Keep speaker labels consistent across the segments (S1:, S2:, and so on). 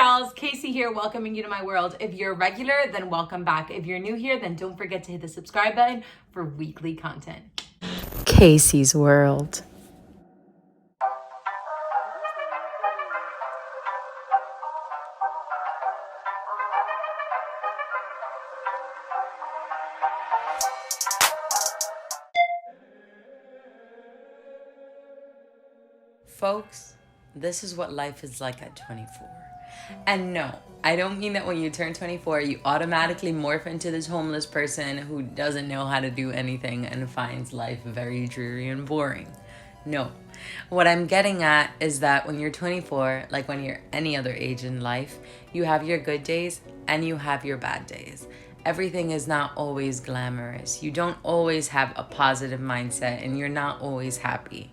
S1: dolls, Kayci here, welcoming you to my world. If you're a regular, then welcome back. If you're new here, then don't forget to hit the subscribe button for weekly content.
S2: Kayci's world.
S3: Folks, this is what life is like at 24. And no, I don't mean that when you turn 24, you automatically morph into this homeless person who doesn't know how to do anything and finds life very dreary and boring. No. What I'm getting at is that when you're 24, like when you're any other age in life, you have your good days and you have your bad days. Everything is not always glamorous. You don't always have a positive mindset and you're not always happy.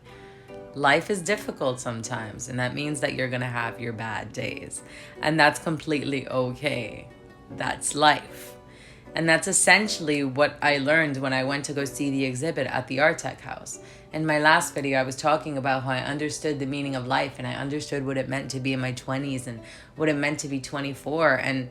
S3: Life is difficult sometimes, and that means that you're gonna have your bad days. And that's completely okay. That's life. And that's essentially what I learned when I went to go see the exhibit at the Art Tech House. In my last video, I was talking about how I understood the meaning of life and I understood what it meant to be in my 20s and what it meant to be 24. And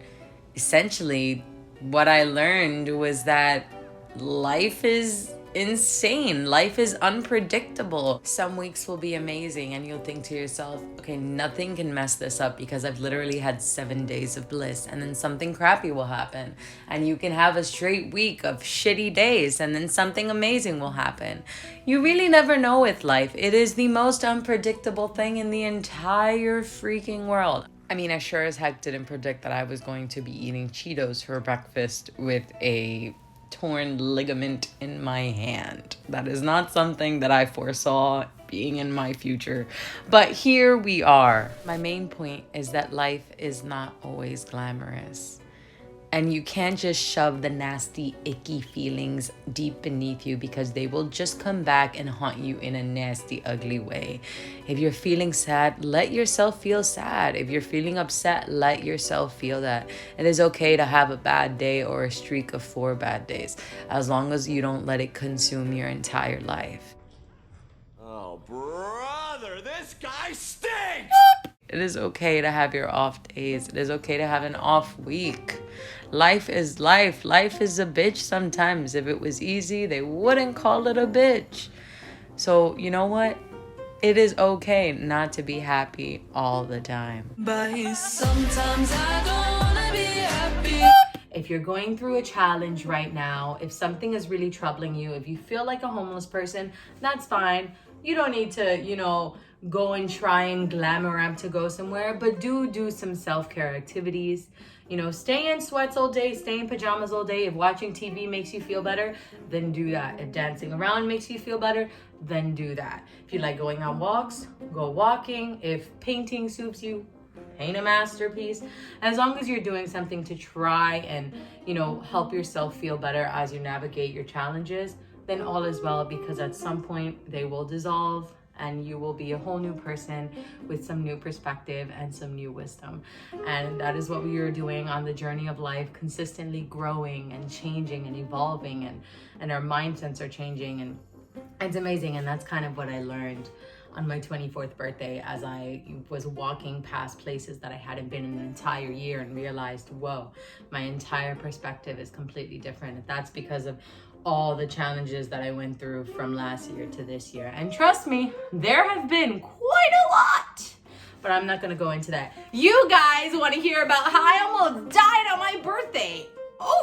S3: essentially, what I learned was that life is insane. Life is unpredictable. Some weeks will be amazing and you'll think to yourself, okay, nothing can mess this up because I've literally had 7 days of bliss. And then something crappy will happen and you can have a straight week of shitty days and then something amazing will happen. You really never know with life. It is the most unpredictable thing in the entire freaking world. I mean, I sure as heck didn't predict that I was going to be eating Cheetos for breakfast with a torn ligament in my hand. That is not something that I foresaw being in my future, but here we are. My main point is that life is not always glamorous. And you can't just shove the nasty, icky feelings deep beneath you because they will just come back and haunt you in a nasty, ugly way. If you're feeling sad, let yourself feel sad. If you're feeling upset, let yourself feel that. It is okay to have a bad day or a streak of 4 bad days, as long as you don't let it consume your entire life.
S4: Oh, brother, this guy stinks!
S3: It is okay to have your off days. It is okay to have an off week. Life is life. Life is a bitch sometimes. If it was easy, they wouldn't call it a bitch. So, you know what? It is okay not to be happy all the time.
S1: But sometimes I don't wanna be happy. If you're going through a challenge right now, if something is really troubling you, if you feel like a homeless person, that's fine. You don't need to, go and try and glamour up to go somewhere, but do some self-care activities. Stay in sweats all day, stay in pajamas all day. If watching TV makes you feel better, then do that. If dancing around makes you feel better, then do that. If you like going on walks, go walking. If painting suits you, paint a masterpiece. As long as you're doing something to try and, help yourself feel better as you navigate your challenges, then all is well, because at some point they will dissolve and you will be a whole new person with some new perspective and some new wisdom. And that is what we are doing on the journey of life, consistently growing and changing and evolving, and our mindsets are changing, and it's amazing. And that's kind of what I learned on my 24th birthday as I was walking past places that I hadn't been in an entire year and realized, whoa, my entire perspective is completely different. And that's because of all the challenges that I went through from last year to this year. And trust me, there have been quite a lot, but I'm not gonna go into that. You guys wanna hear about how I almost died on my birthday?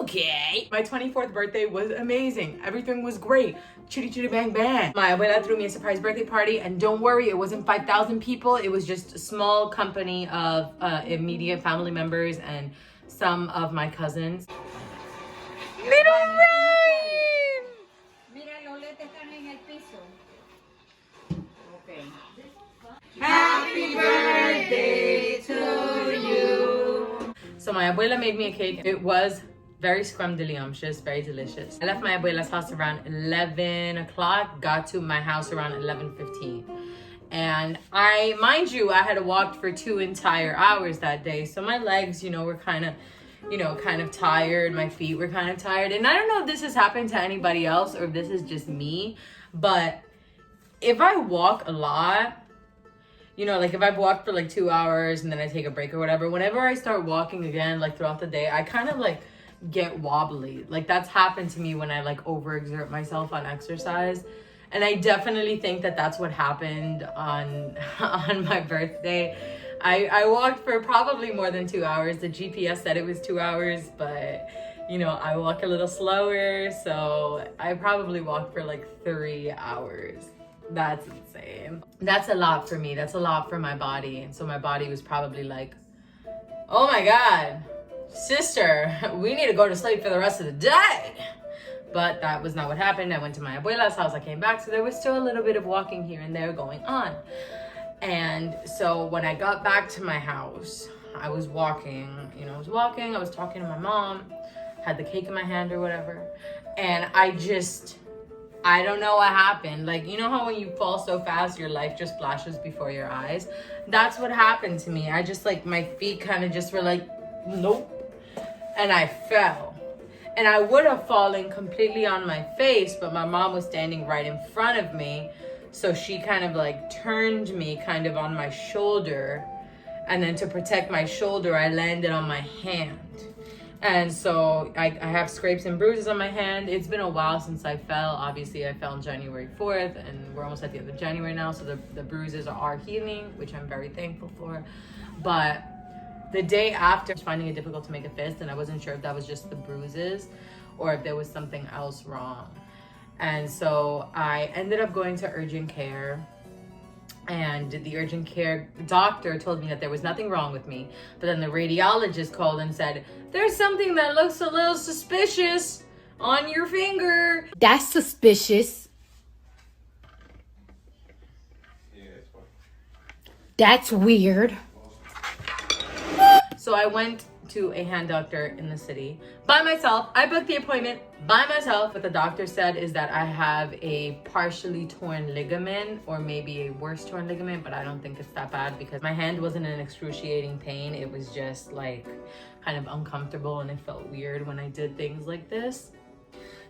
S1: Okay. My 24th birthday was amazing. Everything was great. Chitty chitty bang bang. My abuela threw me a surprise birthday party, and don't worry, it wasn't 5,000 people. It was just a small company of immediate family members and some of my cousins. Little Ryan!
S5: Mira, los letes están en el piso. Okay.
S1: Happy birthday to you. So my abuela made me a cake. It was very scrumdiddlyumptious, very delicious. I left my abuela's house around 11 o'clock, got to my house around 11:15. And mind you, I had walked for 2 entire hours that day. So my legs, were kind of tired. My feet were kind of tired. And I don't know if this has happened to anybody else or if this is just me, but if I walk a lot, you know, like if I've walked for like 2 hours and then I take a break or whatever, whenever I start walking again, like throughout the day, I kind of like get wobbly. Like that's happened to me when I like overexert myself on exercise. And I definitely think that that's what happened on my birthday. I walked for probably more than 2 hours. The GPS said it was 2 hours, but you know, I walk a little slower, so I probably walked for like 3 hours. That's insane. That's a lot for me. That's a lot for my body. And so my body was probably like, oh my God, sister, we need to go to sleep for the rest of the day. But that was not what happened. I went to my abuela's house. I came back. So there was still a little bit of walking here and there going on. And so when I got back to my house, I was walking, you know, I was talking to my mom, had the cake in my hand or whatever. And I don't know what happened. Like, you know how when you fall so fast, your life just flashes before your eyes? That's what happened to me. I just like, my feet kind of just were like, nope. And I fell. And I would have fallen completely on my face, but my mom was standing right in front of me. So she kind of like turned me kind of on my shoulder. And then to protect my shoulder, I landed on my hand. And so I have scrapes and bruises on my hand. It's been a while since I fell. Obviously, I fell on January 4th, and we're almost at the end of January now. So the bruises are healing, which I'm very thankful for. But the day after, I was finding it difficult to make a fist, and I wasn't sure if that was just the bruises or if there was something else wrong. And so I ended up going to urgent care. And the urgent care doctor told me that there was nothing wrong with me. But then the radiologist called and said, there's something that looks a little suspicious on your finger.
S2: That's suspicious. That's weird.
S1: So I went to a hand doctor in the city by myself. I booked the appointment by myself. What the doctor said is that I have a partially torn ligament, or maybe a worse torn ligament, but I don't think it's that bad because my hand wasn't in excruciating pain. It was just like kind of uncomfortable, and it felt weird when I did things like this.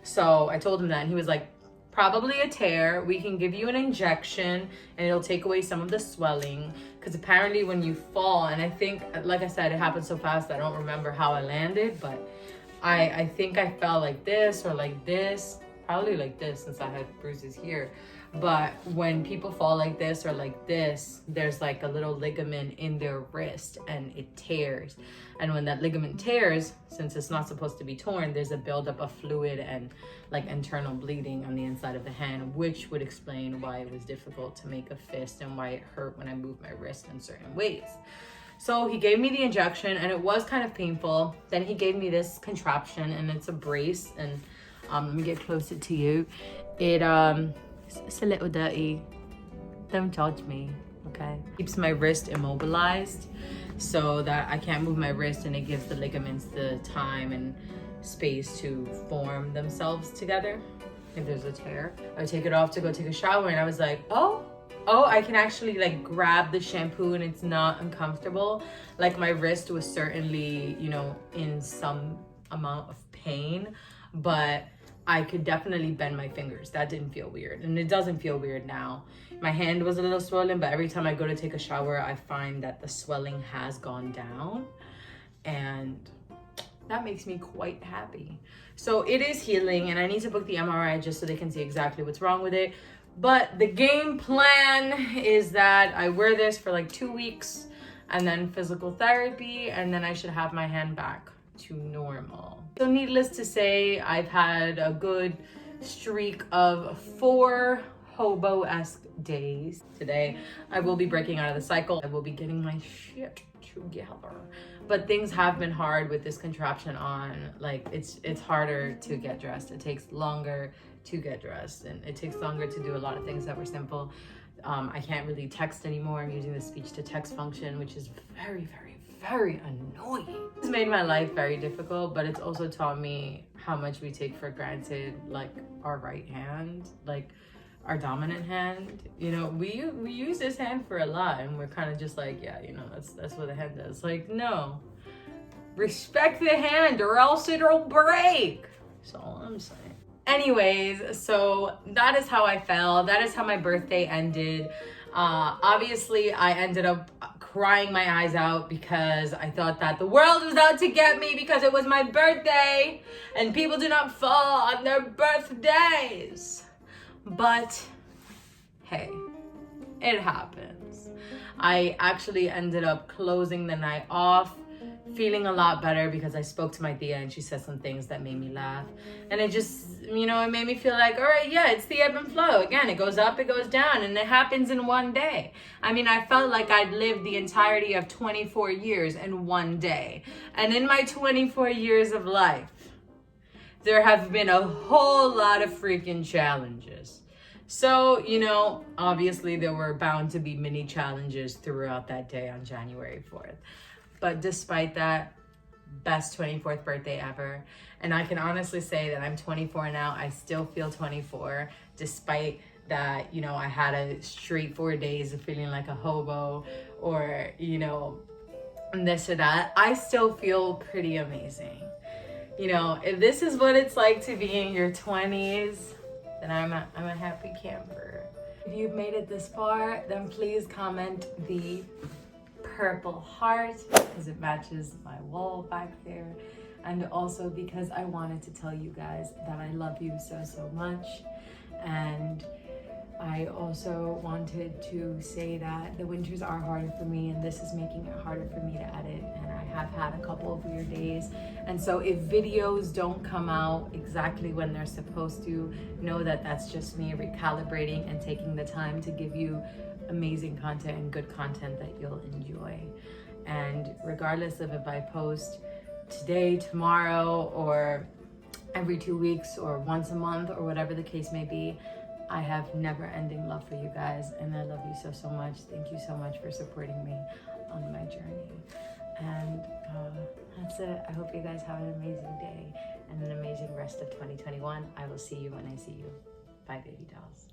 S1: So I told him that, and he was like, probably a tear. We can give you an injection and it'll take away some of the swelling. Because apparently when you fall, and I think, like I said, it happened so fast I don't remember how I landed, but I think I fell like this or like this, probably like this since I had bruises here. But when people fall like this or like this, there's like a little ligament in their wrist and it tears. And when that ligament tears, since it's not supposed to be torn, there's a buildup of fluid and like internal bleeding on the inside of the hand, which would explain why it was difficult to make a fist and why it hurt when I moved my wrist in certain ways. So he gave me the injection and it was kind of painful. Then he gave me this contraption and it's a brace. And let me get closer to you. It's a little dirty. Don't judge me, okay? Keeps my wrist immobilized so that I can't move my wrist, and it gives the ligaments the time and space to form themselves together if there's a tear. I would take it off to go take a shower, and I was like, oh, I can actually like grab the shampoo and it's not uncomfortable. Like my wrist was certainly, you know, in some amount of pain, but I could definitely bend my fingers. That didn't feel weird. And it doesn't feel weird now. My hand was a little swollen, but every time I go to take a shower, I find that the swelling has gone down. And that makes me quite happy. So it is healing, and I need to book the MRI just so they can see exactly what's wrong with it. But the game plan is that I wear this for like 2 weeks and then physical therapy, and then I should have my hand back to normal. So needless to say, I've had a good streak of 4 hobo-esque days. Today, I will be breaking out of the cycle. I will be getting my shit together. But things have been hard with this contraption on. Like, it's harder to get dressed. It takes longer to get dressed, and it takes longer to do a lot of things that were simple. I can't really text anymore. I'm using the speech-to-text function, which is very, very, very annoying. It's made my life very difficult, but it's also taught me how much we take for granted, like our right hand, like our dominant hand. You know, we use this hand for a lot, and we're kind of just like, yeah, you know, that's what the hand does. Like, no, respect the hand or else it'll break. That's all I'm saying. Anyways, so that is how I fell. That is how my birthday ended. Obviously, I ended up crying my eyes out because I thought that the world was out to get me because it was my birthday and people do not fall on their birthdays. But hey, it happens. I actually ended up closing the night off, feeling a lot better because I spoke to Matthieu and she said some things that made me laugh. And it just, you know, it made me feel like, all right, yeah, it's the ebb and flow. Again, it goes up, it goes down, and it happens in one day. I mean, I felt like I'd lived the entirety of 24 years in one day. And in my 24 years of life, there have been a whole lot of freaking challenges. So, you know, obviously there were bound to be many challenges throughout that day on January 4th. But despite that, best 24th birthday ever. And I can honestly say that I'm 24 now. I still feel 24, despite that, you know, I had a straight 4 days of feeling like a hobo or, you know, this or that. I still feel pretty amazing. You know, if this is what it's like to be in your 20s, then I'm a happy camper. If you've made it this far, then please comment the purple heart because it matches my wall back there, and also because I wanted to tell you guys that I love you so much. And I also wanted to say that the winters are harder for me, and this is making it harder for me to edit, and I have had a couple of weird days. And so if videos don't come out exactly when they're supposed to, know that that's just me recalibrating and taking the time to give you amazing content and good content that you'll enjoy. And regardless of if I post today, tomorrow, or every 2 weeks, or once a month, or whatever the case may be, I have never-ending love for you guys, and I love you so much. Thank you so much for supporting me on my journey. And that's it. I hope you guys have an amazing day and an amazing rest of 2021. I will see you when I see you. Bye, baby dolls.